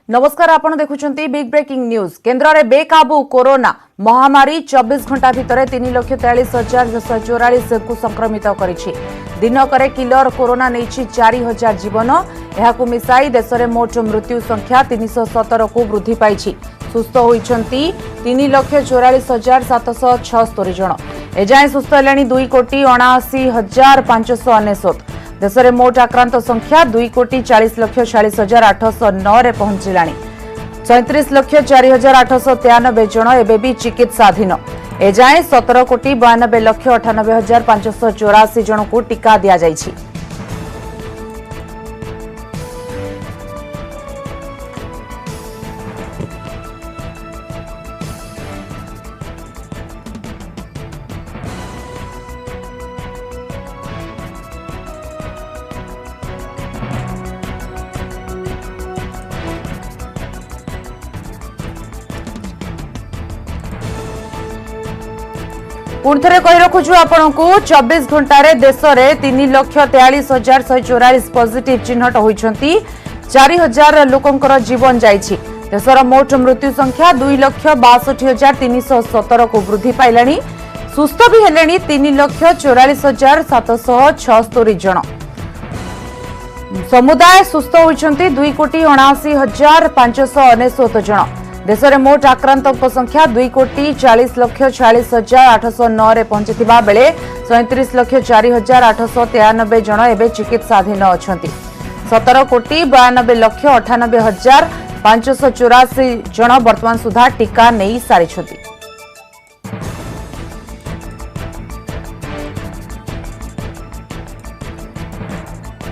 नमस्कार, आपण देखुछंती big breaking news. केन्द्र में बेकाबू कोरोना महामारी 24 घंटा भितर 3,43,244 को संक्रमित करिछि। दिनकरे किलर कोरोना नहीं 4,000 जीवन। यहाकू मिसाई देश में मोट मृत्यु संख्या 317 को वृद्धि पाई। सुस्थ होइछंती 3,44,776 जन। एजाए सुस्थ हेलेनी 2,79,599। देश में मोट आक्रांत संख्या 2,40,46,809 रे पहुंचलानी। 37,04,893 जन एबे भी चिकित्साधीन। एजाए 17,92,98,584 जन को टीका दिया जाइछि। पुणी थे कही रखुचु आपण को 24 घंटे देश में 3,43,144 पॉजिटिव चिन्हट होती। 4,000 लोकंकर जीवन जाइछि। देशर मोट मृत्यु संख्या 2,62,317 को वृद्धि पाइलानी। सुस्थ भी हेलेनी 3,44,776 जन। समुदाय सुस्थ होइछंती 2,79,599 जन। देश में मोट आक्रांत संख्या 2,40,46,809 रे पहुंचथिबा बेले 37,04,893 जन एबे चिकित्साधीन अछंती। 17,92,98,584 जन वर्तमान सुधा टीका नहीं सारिछंती।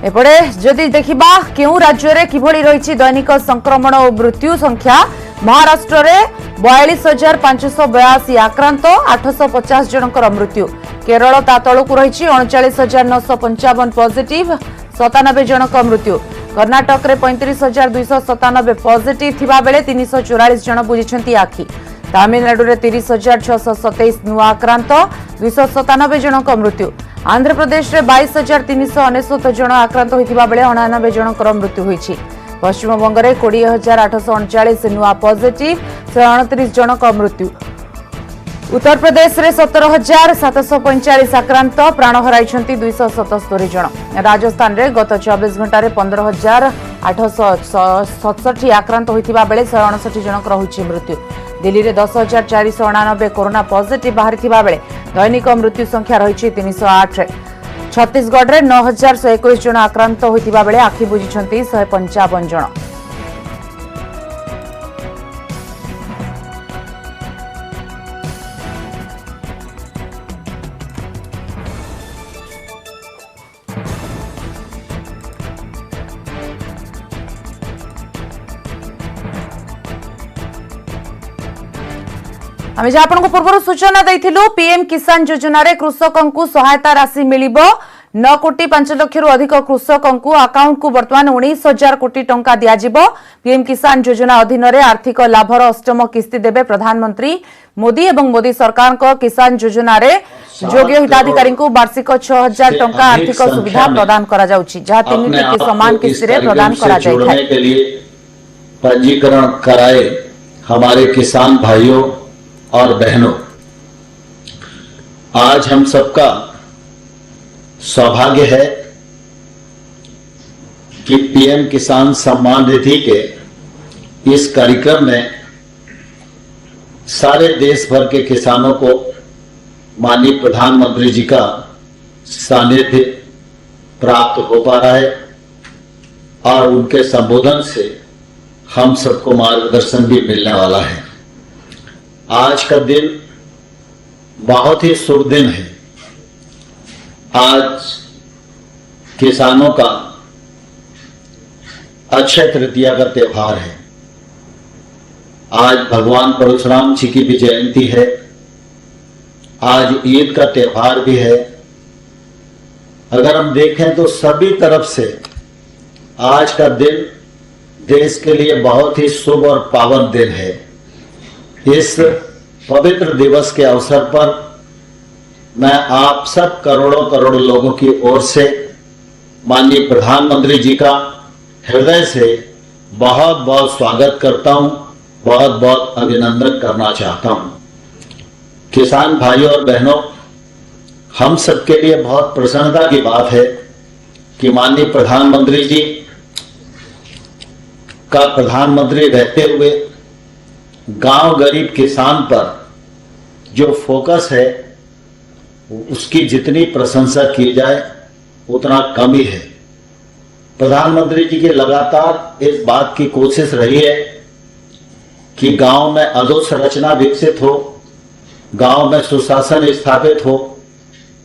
एपटे जदि देखिबा केउ राज्य रे किभଳି रहिछि दैनिक संक्रमण और मृत्यु संख्या। महाराष्ट्र में 42,582 आक्रांत, 850 जनकर मृत्यु। केरल ता तलकू रही 39,955 पॉजिटिव, 97 जनक मृत्यु। कर्नाटक में 35,297 पॉजिटिव थिबा बेले 344 जन बुझिछंती आखि। तमिलनाडु में 30,627 नुआ आक्रांत, 297 जनक मृत्यु। आंध्र प्रदेश में 22,399 जन आक्रांत होइथिबा बेले 99 जनकर मृत्यु होइछि। पश्चिम बंग में 20,839 नुआ पॉजिटिव, 129 जनक मृत्यु। उत्तर प्रदेश में 17,745 आक्रांत, प्राण हराई 277 जन। राजस्थान में गत 24 घंटे 15,867 आक्रांत होइथिबा बेले 159 जनक रहुछि मृत्यु। दिल्ली में 10,499 कोरोना पॉजिटिव बाहरी बेले दैनिक मृत्यु संख्या रही 308। छत्तीसगढ़ में 9,121 जन आक्रांत होइथिबा बेले आखि बुझिछंती 155 जन। आम जहाँ आपको पूर्व सूचना देइथिलु पीएम किसान योजना रे कृषकों को सहायता राशि मिलिबो। 9,05 रु अधिक कृषकों को अकाउंट को वर्तमान 19,000 कोटी टंका दियाजिबो। पीएम किसान योजना अधीन रे आर्थिक लाभर अष्टम किस्ती देबे प्रधानमंत्री मोदी एवं मोदी सरकार को किसान योजना रे योग्य हिताधिकारी को वार्षिक 6,000 टंका आर्थिक सुविधा प्रदान करा जाउछि, जहाँ 3 किस्ती समान किस्ती रे प्रदान करा जाय के लिए पंजीकरण कराए हमारे किसान भाइयों और बहनों। आज हम सबका सौभाग्य है कि पीएम किसान सम्मान निधि के इस कार्यक्रम में सारे देश भर के किसानों को माननीय प्रधानमंत्री जी का सानिध्य प्राप्त हो पा रहा है और उनके संबोधन से हम सबको मार्गदर्शन भी मिलने वाला है। आज का दिन बहुत ही शुभ दिन है। आज किसानों का अक्षय तृतीया का त्योहार है। आज भगवान परशुराम जी की भी जयंती है। आज ईद का त्योहार भी है। अगर हम देखें तो सभी तरफ से आज का दिन देश के लिए बहुत ही शुभ और पावन दिन है। इस पवित्र दिवस के अवसर पर मैं आप सब करोड़ों करोड़ लोगों की ओर से माननीय प्रधानमंत्री जी का हृदय से बहुत बहुत स्वागत करता हूं, बहुत बहुत अभिनंदन करना चाहता हूं। किसान भाइयों और बहनों, हम सबके लिए बहुत प्रसन्नता की बात है कि माननीय प्रधानमंत्री जी का प्रधानमंत्री रहते हुए गांव गरीब किसान पर जो फोकस है उसकी जितनी प्रशंसा की जाए उतना कम ही है। प्रधानमंत्री जी की लगातार इस बात की कोशिश रही है कि गांव में अधोसंरचना विकसित हो, गांव में सुशासन स्थापित हो,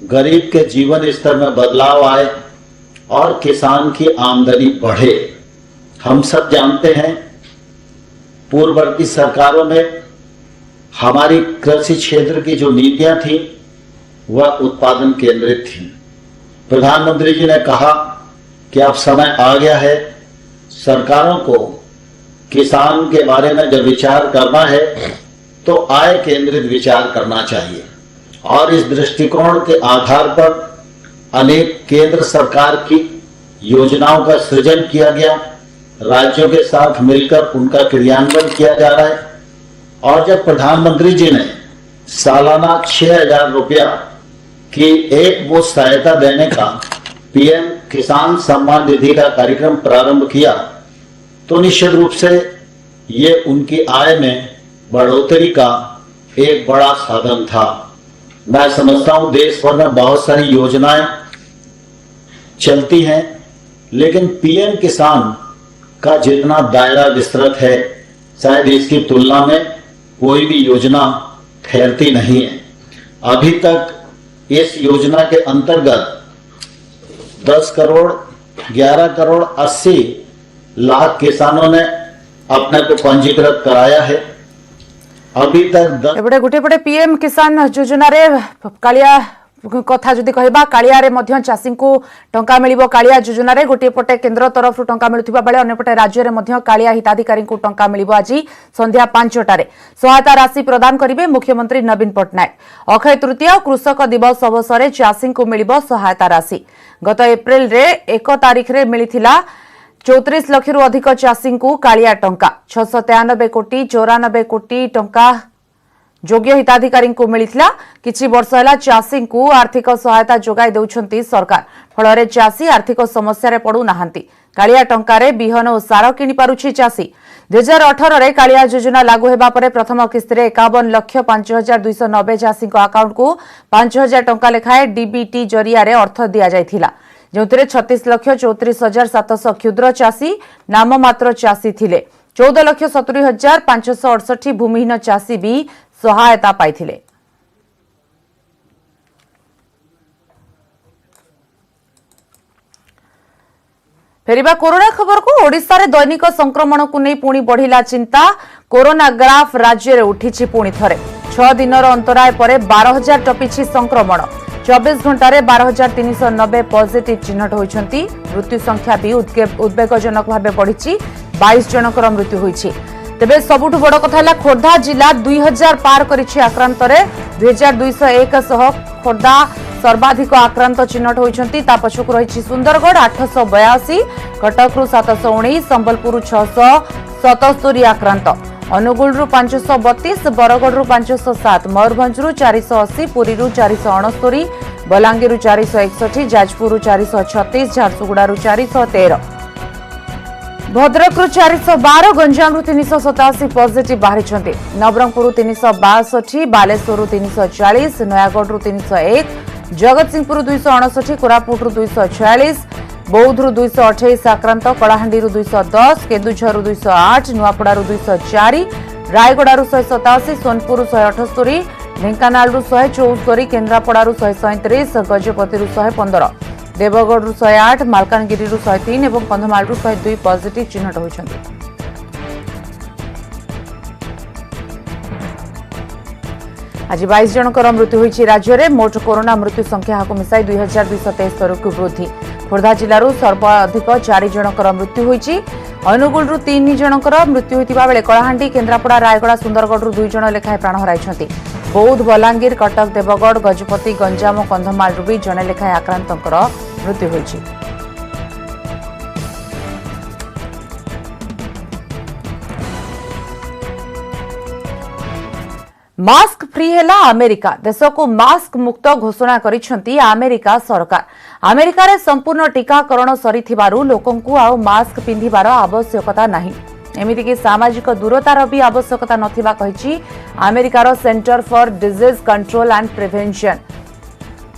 गरीब के जीवन स्तर में बदलाव आए और किसान की आमदनी बढ़े। हम सब जानते हैं पूर्ववर्ती सरकारों में हमारी कृषि क्षेत्र की जो नीतियां थी वह उत्पादन केंद्रित थी। प्रधानमंत्री जी ने कहा कि अब समय आ गया है, सरकारों को किसान के बारे में जब विचार करना है तो आय केंद्रित विचार करना चाहिए और इस दृष्टिकोण के आधार पर अनेक केंद्र सरकार की योजनाओं का सृजन किया गया, राज्यों के साथ मिलकर उनका क्रियान्वयन किया जा रहा है। और जब प्रधानमंत्री जी ने सालाना 6,000 रुपया की एक वो सहायता देने का पीएम किसान सम्मान निधि का कार्यक्रम प्रारंभ किया तो निश्चित रूप से ये उनकी आय में बढ़ोतरी का एक बड़ा साधन था। मैं समझता हूं देश भर में बहुत सारी योजनाएं चलती हैं, लेकिन पीएम किसान का जितना दायरा विस्तृत है शायद इसकी तुलना में कोई भी योजना ठहरती नहीं है। अभी तक इस योजना के अंतर्गत 10 करोड़ 11 करोड़ 80 लाख किसानों ने अपने को पंजीकृत कराया है। अभी तक एबडे गोटे पटे पीएम किसान योजना रे कालिया कथा जदि कहबा कालिया रे मध्य चाषी को टंका मिलिबो। कालिया योजना रे गोटे पटे केंद्र तरफ टंका मिलुथिबा बेले अन्य पटे राज्य रे मध्य कालिया हिताधिकारी को टंका मिलिबो। आज संध्या 5टा रे सहायता राशि प्रदान करिवे मुख्यमंत्री नवीन पटनायक। अक्षय तृतीया और कृषक दिवस अवसर चाषी को मिलिबो सहायता राशि। गत एप्रिल रे 1 तारिख रे मिलिथिला 34 लाख रु अधिक चाषी को कालिया टंका। 693 कोटी 94 कोटी टंका योग्य हिताधिकारी को मिलिथिला। किछि वर्ष होला चाषी को आर्थिक सहायता जोगाई देउछंती सरकार, फଳରେ चाषी आर्थिक समस्या रे पडु नाहंती। कालिया टंका रे बिहन और सार किनि पारुछि चाषी। 2018 रे कालिया योजना लागू हेबा परे प्रथम किस्ती रे 51,05,290 चाषी को अकाउंट को 5,000 टंका लेखाए डीबीटी जरिया रे अर्थ दिया जायथिला, जोंतरे 36,34,700 क्षुद्र चाषी नाममात्र चाषी थिले। 14,70,568 भूमिहीन चाषी भी सहायता पाइथिले। फेरिबा कोरोना खबर को। ओडिशा रे दैनिक संक्रमण को नहीं पुणी बढ़िला चिंता। कोरोना ग्राफ राज्य रे उठिछि पुणी थरे। 6 दिनर अंतराय परे 12,000 टपिछि संक्रमण। 24 घंटा रे 12,390 पॉजिटिव चिन्हट होइछंती। मृत्यु संख्या भी उद्वेगजनक भाबे बढ़िछि। 22 जनकर मृत्यु होइछि। तेबे सबुठ बड़ कथा है खोर्धा जिला 2000 पार करिछि आक्रांत रे। 2201 सह खोर्धा सर्वाधिक आक्रांत चिन्हट होइछंती। ता पछकु रहिछि सुंदरगढ़ 882, कटक रु 719, संबलपुर 677 आक्रांत, अनुगुल रु 532, बरगढ़ रु 507, मयूरभंज रु 480, पुरी रु 469, बलांगीर रु 461, जाजपुर रु 436, झारसुगुड़ा रु 413, भद्रक रु 412, गंजाम रु 387 पॉजिटिव बाहरी। नवरंगपुर 362, बालेश्वर 340, नयागढ़ रु 301, जगतसिंहपुर 259, कोरापुट रु 246, बौद्ध रु 228 आक्रांत, कलाहांडी रु 210, केन्दुझर रु 208, नुआपड़ा रु 204, रायगड़ा रु 187, सोनपुर 178, ढेंकानाल रु 174, केन्द्रापड़ा रु 137, गजपति रु 115, देवगढ़ रु 108, मालकानगिरी रु 103 और कंधमाल रु 102 पॉजिटिव चिन्हट होइछन्ति। आज 22 जनकर मृत्यु होइछि। राज्य में मोट कोरोना मृत्यु संख्या को मिसाई 2223 को वृद्धि। खोर्धा जिलूर सर्वाधिक 4 जनकर मृत्यु होइछि। अनुगुल 3 जनकर मृत्यु होइतिबा बेले कलाहांडी, केन्द्रापड़ा, रायगड़ा, सुंदरगढ़ 2 जन लेखाएं प्राण हराइछन्ति। बौद्ध, बलांगीर, कटक, देवगढ़, गजपति, गंजाम और कंधमाल भी जने लेखाएं आक्रांतंकर मृत्यु होइछि। मास्क फ्री हैला अमेरिका देश को मास्क मुक्त घोषणा करिसेंती अमेरिका सरकार। अमेरिका रे संपूर्ण टीकाकरण सरीथिबारु लोकंकु आ मास्क पिंधिबार आवश्यकता नाही। एमिति कि सामाजिक दूरतार भी आवश्यकता नथिबा कहिछि अमेरिकार center for disease control and prevention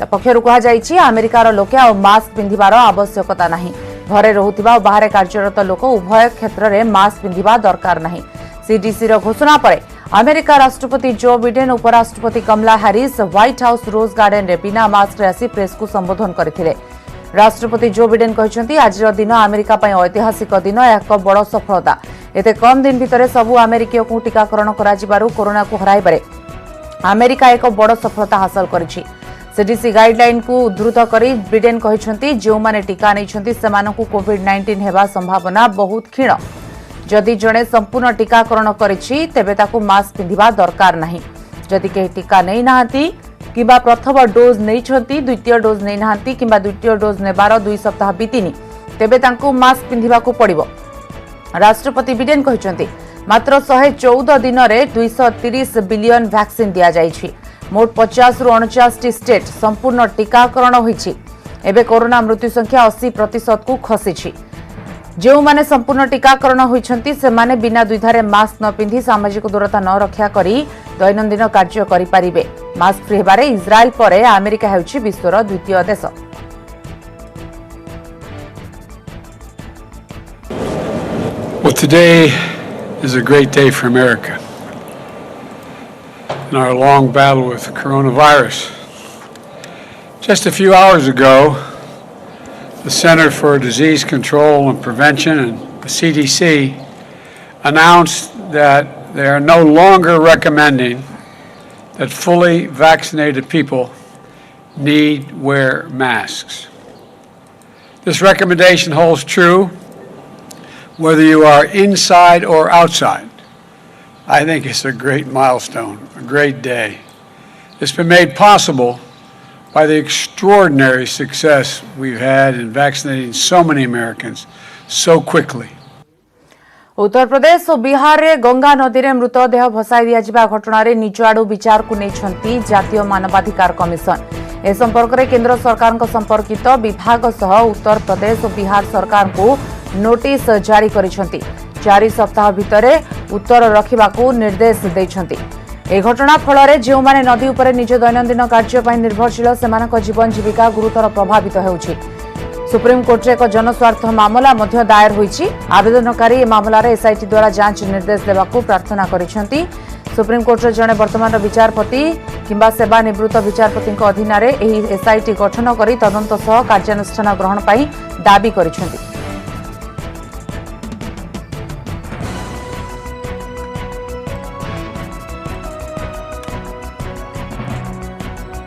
पक्षर कहा जाइछि अमेरिकार लोके आ मास्क पिंधिबार आवश्यकता नाही। घरे रहुथिबा बाहर कार्यरत लोक उभय क्षेत्र में मास्क पिंधिबा दरकार नाही। सीडीसी रो घोषणा पर अमेरिका राष्ट्रपति जो बिडेन उपराष्ट्रपति Kamala Harris White House Rose Garden रे बिना मास्क आसी प्रेस को संबोधन करथिले। राष्ट्रपति जो बिडेन कहिसेंती आज दिन अमेरिका पई ऐतिहासिक दिन एक बड़ सफलता। एते कम दिन भितर सबु अमेरिकीय को टीकाकरण करा जिबारु कोरोना को हराइबारे अमेरिका एक बड़ सफलता हासिल करिछि। सीडीसी गाइडलाइन को उद्धृत करी बिडेन कहिसेंती जो माने टीका नैछंती सेमानकु कोविड-19 हेबा संभावना बहुत क्षीण। जदि जड़े संपूर्ण टीकाकरण करिछि तेबे ताकु मास्क पिंधिबा दरकार नाही। जदि केही टीका नै नाहंती किबा प्रथम डोज नैछंती द्वितीय डोज नै नाहंती किबा द्वितीय डोज नेबार 2 सप्ताह बीतिनी तेबे तांकु मास्क पिंधिबा को पड़िबो। राष्ट्रपति बिडेन कहिसेंती मात्र 114 दिन रे 230 बिलियन वैक्सीन दिया जाइछि। मोट 50 रु 49 स्टेट संपूर्ण टीकाकरण होइछि। एबे कोरोना मृत्यु संख्या 80% को खसिछि। जो माने संपूर्ण टीकाकरण होइछंती से माने बिना द्विधारे मास्क न पिंधि सामाजिक दूरता न रक्षा करी दैनंदिन कार्य करि परिबे। मास्क फ्री हेबारे इजराइल परे अमेरिका हेउछि विश्वर द्वितीय देश। Well, today is a great day for America in our long battle with coronavirus. Just a few hours ago, the Center for Disease Control and Prevention and the CDC announced that they are no longer recommending that fully vaccinated people need wear masks. This recommendation holds true whether you are inside or outside. I think it's a great milestone, a great day. It's been made possible by the extraordinary success we've had in vaccinating so many Americans so quickly. Uttar Pradesh और बिहार रे गंगा नदी रे मृतदेह भसाई दिया जिबा घटना रे निज आडू विचार को नेछंती जातीय मानवाधिकार कमिशन। ए संपर्क रे केंद्र सरकार को संपर्कित विभाग सह उत्तर प्रदेश और बिहार सरकार को नोटिस जारी करिसंती। 4 सप्ताह भितरे उत्तर रखिबा को निर्देश दैछंती। ए घटना फल जो माने नदी उपरे निज दैनंदिन कार्य निर्भरशील सेमानक जीवन जीविका गुरुतर प्रभावित होउछि। सुप्रीम कोर्ट रे एक जनस्वार्थ मामला मध्य दायर होइछि। आवेदनकारी ए मामलार एसआईटी द्वारा जांच निर्देश देबाकू प्रार्थना करिसंती। सुप्रीम कोर्ट रे जने वर्तमान विचारपति किंबा सेवानिवृत्त विचारपति अधीन एही एसआईटी गठन करी तदंत सह कार्यानुष्ठान ग्रहण पई दाबी करिसंती।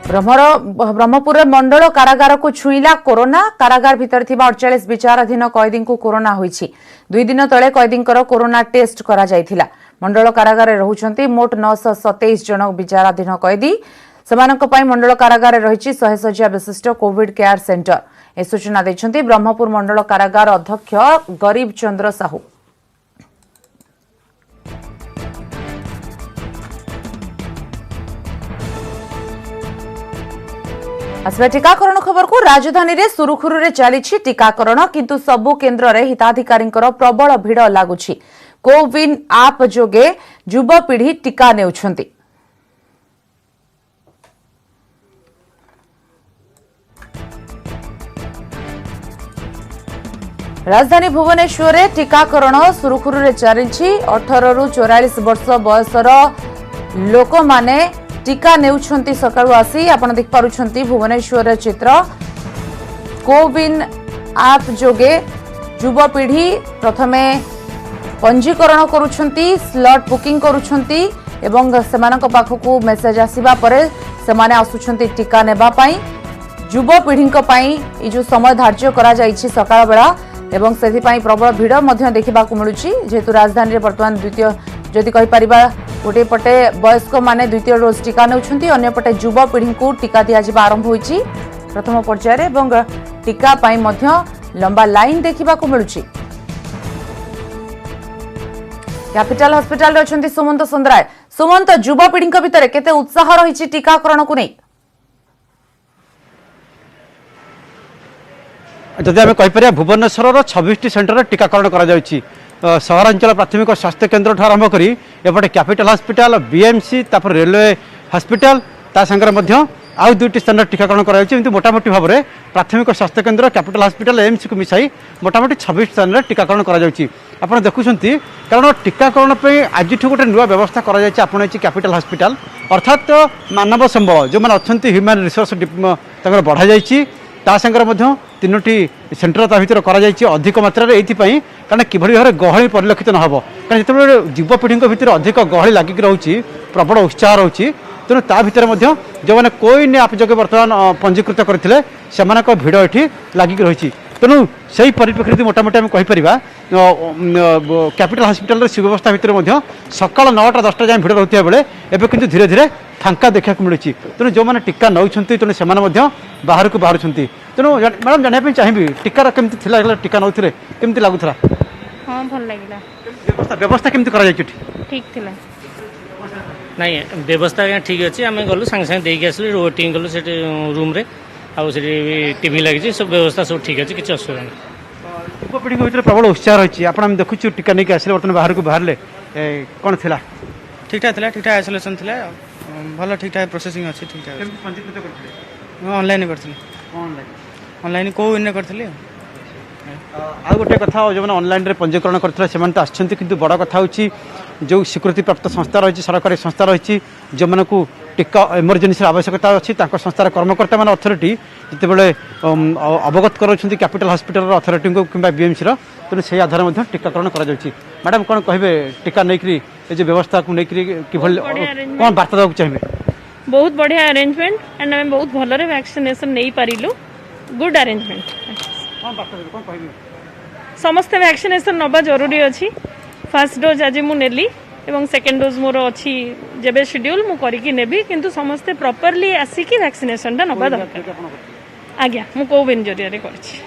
ब्रह्मपुर मंडल कारागार को छुईला कोरोना। कारागार भितर थिबा 48 विचाराधीन कैदी को कोरोना होईछि। 2 दिन तले कैदींकर कोरोना टेस्ट करा जायथिला। मंडल कारागार रहुछंती मोट 927 जन विचाराधीन कैदी। सेमानक पई मंडल कारागार रहिछि 100 शय्या विशिष्ट कोविड केयर सेंटर। ए सूचना दैछंती ब्रह्मपुर मंडल कारागार अध्यक्ष गरीब चंद्र साहू। आसवा टीकाकरण खबर को राजधानी रे सुरुखुरु रे चली टीकाकरण किंतु सबु केन्द्र रे हिताधिकारी प्रबल भिड़ लागुछि। कोविन आप जोगे युवपीढ़ी टीका नेउछंती। राजधानी भुवनेश्वर रे टीकाकरण सुरुखुरु रे चली। 18 रु 44 वर्ष बयसर लोक माने टीका नेउछंती। सकाळु आसी आपण देख पारुछंती भुवनेश्वर चित्र। कोविन आप जोगे युवपीढ़ी प्रथमे पंजीकरण करुछंती, स्लॉट बुकिंग करुछंती एवं सेमानक पाखकू मेसेज आसीबा परे सेमाने आसुछंती टीका नेबा पई। युवपीढ़ी पई ई जो समय धार्य करा जाईछि सकाळ बेला एवं सेथि पई प्रबल भिड़ मध्य देखिबा को मिलुछि। जेतु राजधानी रे वर्तमान द्वितीय जदि कहि परिबा गोटे पटे वयस्क माने द्वितीय डोज टीका नेउछंती, अन्य पटे युवपीढ़ी को टीका दिया जिबा आरंभ होईछि प्रथम पर्याय रे एवं टीका पई मध्य लंबा लाइन देखिबा को मिलुछि। कैपिटल हॉस्पिटल रे अछंती सुमंत सुंदराय। सुमंत युवपीढ़ी भितर केते उत्साह रही टीकाकरण को नहीं जदि आम कहीपर भुवनेश्वर 26 सेंटर टीकाकरण कर सहरांचल प्राथमिक स्वास्थ्य केन्द्र ठार आरंभ करी एपटे कैपिटल हॉस्पिटल बीएमसी तापर रेलवे हॉस्पिटल ता संगे आउ दुईटी स्थान टीकाकरण कर मोटामोटी भाव में प्राथमिक स्वास्थ्य केन्द्र कैपिटल हॉस्पिटल एम्स को मिसाई मोटामोटी 26 स्थान टीकाकरण कर देखुं कारण टीकाकरण आज गोटे नुआ व्यवस्था कर कैपिटल हॉस्पिटल अर्थात मानव संबल जो मैंने अच्छा ह्यूमन रिसोर्स बढ़ा जाइए ता संगे तीनोटी सेंटर ता भर कर अधिक मात्रा ये कारण किभली भाव गहली परिलक्षित न हो कारण जो युवपीढ़ी भितर अधिक गहली लगिक रोचे प्रबल उत्साह रोचे तेणु ता भर जो मैंने कोई आप जो बर्तमान पंजीकृत करते से भिड़ ये लगिक रही तेणु से परिप्रेक्षी मोटामोटी आम कहीपर कैपिटल हॉस्पिटल सुव्यवस्था भितर सकाल 9टा 10टा जाए भिड़ रोकता बेले एवं किंतु धीरे धीरे फांका देखा मिलूँ तेणु जो मैंने टीका नौ तेणु से बाहर को बाहर तेणु मैडम जानवाई चाहिए टीकार केमती टीका नौते केमती लगुला हाँ भल लगे व्यवस्था केमती कर ठीक थिला नहीं व्यवस्था आज्ञा ठीक अच्छे आम गलु सांगे सांगे देकी आसलु वेटिंग कलु से रूम रे आउ से टीवी लगी सब व्यवस्था सब ठीक अच्छे किसी असुविधा नहीं युवपीढ़ी भर प्रबल उत्साह रही आप देखु टीका नहीं आसे बर्तमान बाहर को बाहर कौन थी ठीक ठाक थिला ठीक ठाक आइसोलेशन थिला भल ठीक ठाक प्रोसेसिंग अच्छी ठीक ठाक ऑनलाइन करथिले ऑनलाइन को इन करथिले आ गोटे कथा जो मैंने ऑनलाइन रे पंजीकरण करते से आसछन्ति किंतु बड़ कथा होची जो स्वीकृति प्राप्त संस्था रही सरकारी संस्था रही जो मैंने को टीका इमरजेंसी आवश्यकता अच्छी संस्थार कर्मकर्ता मान अथॉरिटी जितेबाला अवगत कर कैपिटल हॉस्पिटल अथॉरिटी को कि बीएमसी तेणु से आधार में टीकाकरण कर मैडम कौन कहे टीका नहीं जो व्यवस्था को लेकर कौन वार्ता देवाक चाहिए बहुत बढ़िया अरेंजमेंट एंड आम बहुत भलरे वैक्सीनेशन नहीं पारिलु गुड अरेंजमेंट समस्त वैक्सीनेशन नबा जरूरी अच्छी फर्स्ट डोज आज मु नेली एवं सेकेंड डोज मोर अच्छी जेबे शेड्यूल मु करिकी नेबी किंतु समस्ते प्रॉपर्ली आसिकी वैक्सीनेशन टा नबा दरकार आज्ञा मु कोविन जरिया रे करछि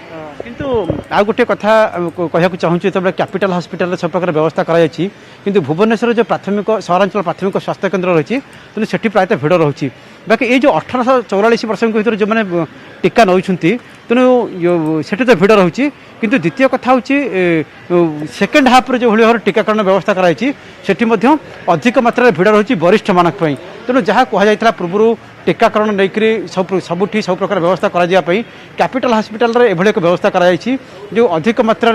किंतु आ गोटे कथा कहया चाहूँ जो कैपिटल हॉस्पिटल सब प्रकार व्यवस्था कराई किंतु भुवनेश्वर जो प्राथमिक सहरांचल प्राथमिक स्वास्थ्य केन्द्र रही तेणु से प्रायतः भिड़ रही बाकी ये जो 1844 वर्ष भर जो मैंने टीका नौ तेणु से तो भिड़ रही किंतु द्वितीय कथा हूँ सेकेंड हाफ जो भाव टीकाकरण व्यवस्था कराई अधिक मात्रा भिड़ रही वरिष्ठ मानक तेणु जहाँ कहुला पूर्व टीकाकरण नहीं सबुठी सब प्रकार व्यवस्था कराई कैपिटल हॉस्पिटल रे एभली एक व्यवस्था कराई जो अधिक मात्रा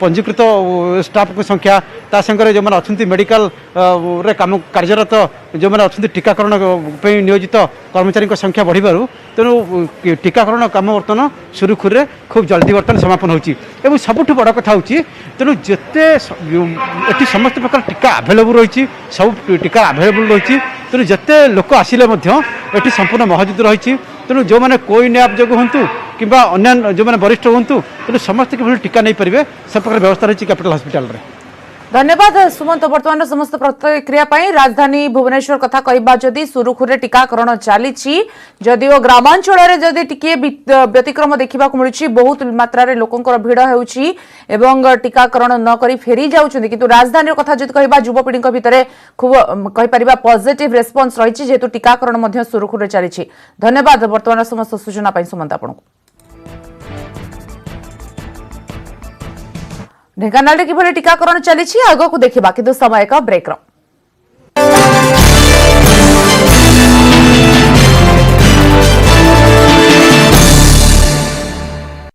पंजीकृत स्टाफ की संख्या ता संगे जो मैंने अच्छा मेडिकल रे काम कार्यरत जो मैंने अच्छा टीकाकरण नियोजित कर्मचारी संख्या बढ़िबारु तेणु टीकाकरण काम बर्तमान सुरुखुर रे खूब जल्दी बर्तमान समापन होची सबुठ बड़ कथा होची तेणु जिते ये समस्त प्रकार टीका आभेलेबल रही सब टीका आभेलेबल रही तेणु जिते लोक आसिले ये संपूर्ण महजूद रही तेणु जो मैंने कोई नैप जो हूँ कि अन्य जो मैंने वरिष्ठ हूँ तेणु समस्त कि टीका नहीं पारे सब प्रकार व्यवस्था रही कैपिटल हॉस्पिटल रे धन्यवाद सुमंत वर्तमान समस्त प्रतिक्रिया राजधानी भुवनेश्वर कथा कहबा जदि सुरुखुरे टीकाकरण चली जदिओ ग्रामांचल जदि टिके व्यतिक्रम देखा मिलूँ बहुत मात्रा लोकंर भिड़ होउछि एवं टीकाकरण न करी फेरी जाउछन्ति किंतु राजधानी कथा जदि कहबा युवपीढ़ी भितर खूब कहि परिबा पॉजिटिव रेस्पॉन्स रही जेतु टीकाकरण मध्य सुरुखुरे चली धन्यवाद वर्तमान समस्त सूचना पाई सुमंत आपनको ढेंकानाल किभली टीकाकरण चली आग को देखा कि समय का ब्रेक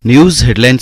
न्यूज हेडलाइंस